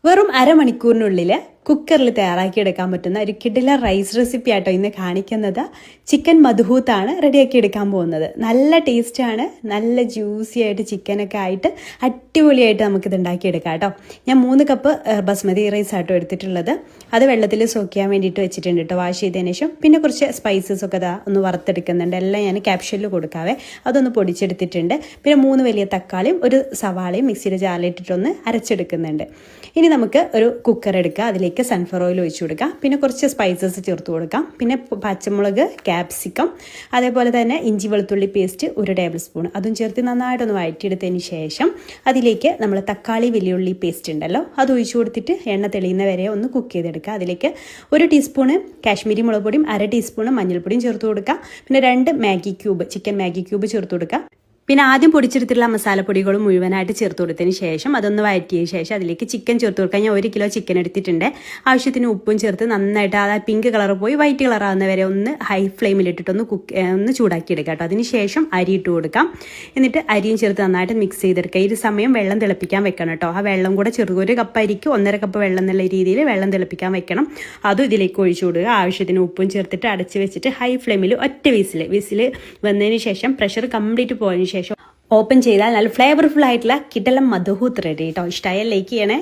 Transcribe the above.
വെറും അരമണിക്കൂറിനുള്ളിൽ കുക്കറിൽ തയ്യാറാക്കിയെടുക്കാൻ പറ്റുന്ന ഒരു കിടിലൻ റൈസ് റെസിപ്പി ആട്ടോ ഇന്ന് കാണിക്കുന്നത്. ചിക്കൻ മധുഹൂത്താണ് റെഡിയാക്കി എടുക്കാൻ പോകുന്നത്. നല്ല ടേസ്റ്റാണ്, നല്ല ജ്യൂസി ആയിട്ട് ചിക്കനൊക്കെ ആയിട്ട് അടിപൊളിയായിട്ട് നമുക്കിത് ഉണ്ടാക്കിയെടുക്കാം കേട്ടോ. ഞാൻ 3 കപ്പ് ബസ്മതി റൈസ് ആട്ടോ എടുത്തിട്ടുള്ളത്. അത് വെള്ളത്തിൽ സോക്ക് ചെയ്യാൻ വേണ്ടിയിട്ട് വെച്ചിട്ടുണ്ട് കേട്ടോ, വാഷ് ചെയ്തതിന് ശേഷം. പിന്നെ കുറച്ച് സ്പൈസസ് ഒക്കെ ഒന്ന് വറുത്തെടുക്കുന്നുണ്ട്. എല്ലാം ഞാൻ ക്യാപ്ഷനിൽ കൊടുക്കാവേ. അതൊന്ന് പൊടിച്ചെടുത്തിട്ടുണ്ട്. പിന്നെ 3 വലിയ തക്കാളിയും ഒരു സവാളയും മിക്സിയുടെ ജാറിലിട്ടിട്ടൊന്ന് അരച്ചെടുക്കുന്നുണ്ട്. ഇനി നമുക്ക് ഒരു കുക്കർ എടുക്കുക, അതിലേക്ക് സൺഫ്ലവർ ഓയിൽ ഒഴിച്ചു കൊടുക്കാം. പിന്നെ കുറച്ച് സ്പൈസസ് ചേർത്ത് കൊടുക്കാം. പിന്നെ പച്ചമുളക്, ക്യാപ്സിക്കം, അതേപോലെ തന്നെ ഇഞ്ചി വെളുത്തുള്ളി പേസ്റ്റ് 1 ടേബിൾ സ്പൂൺ അതും ചേർത്ത് നന്നായിട്ടൊന്ന് വഴറ്റിയെടുത്തതിന് ശേഷം അതിലേക്ക് നമ്മൾ തക്കാളി വലിയുള്ളി പേസ്റ്റ് ഉണ്ടല്ലോ അത് ഒഴിച്ചു കൊടുത്തിട്ട് എണ്ണ തെളിയുന്ന വരെ ഒന്ന് കുക്ക് ചെയ്തെടുക്കുക. അതിലേക്ക് 1 ടീസ്പൂണ് കാശ്മീരി മുളക് പൊടിയും 1/2 ടീസ്പൂണ് മഞ്ഞൾപ്പൊടിയും ചേർത്ത് കൊടുക്കുക. പിന്നെ 2 Maggi cube chicken Maggi cube ചേർത്ത് കൊടുക്കുക. പിന്നെ ആദ്യം പൊടിച്ചെടുത്തിട്ടുള്ള മസാലപ്പൊടികളും മുഴുവനായിട്ട് ചേർത്ത് കൊടുത്തതിന് ശേഷം അതൊന്ന് വഴറ്റിയ ശേഷം അതിലേക്ക് ചിക്കൻ ചേർത്ത് കൊടുക്കാൻ ഞാൻ 1 കിലോ ചിക്കൻ എടുത്തിട്ടുണ്ട്. ആവശ്യത്തിന് ഉപ്പും ചേർത്ത് നന്നായിട്ട് ആ പിങ്ക് കളർ പോയി വൈറ്റ് കളർ ആകുന്ന വരെ ഒന്ന് ഹൈ ഫ്ലെയിമിലിട്ടിട്ടൊന്ന് ഒന്ന് ചൂടാക്കി എടുക്കാം കേട്ടോ. അതിന് ശേഷം അരി ഇട്ട് കൊടുക്കാം. എന്നിട്ട് അരിയും ചേർത്ത് നന്നായിട്ട് മിക്സ് ചെയ്തെടുക്കുക. ഈ ഒരു സമയം വെള്ളം തിളപ്പിക്കാൻ വെക്കണം കേട്ടോ. ആ വെള്ളം കൂടെ ചെറുത് 1 കപ്പ് അരിക്ക് 1.5 കപ്പ് വെള്ളം എന്നുള്ള രീതിയിൽ വെള്ളം തിളപ്പിക്കാൻ വെക്കണം. അതും ഇതിലേക്ക് ഒഴിച്ചു കൊടുക്കുക. ആവശ്യത്തിന് ഉപ്പും ചേർത്തിട്ട് അടച്ച് വെച്ചിട്ട് ഹൈ ഫ്ലെയിമിൽ ഒറ്റ വിസിൽ വന്നതിന് ശേഷം പ്രഷർ കംപ്ലീറ്റ് പോയതിന് ശേഷം ഓപ്പൺ ചെയ്താൽ നല്ല ഫ്ലേവർഫുൾ ആയിട്ടുള്ള കിടിലൻ മധുഹൂത്ത് റെഡി കേട്ടോ. ഇഷ്ടമായ ലൈക്ക് ചെയ്യണേ.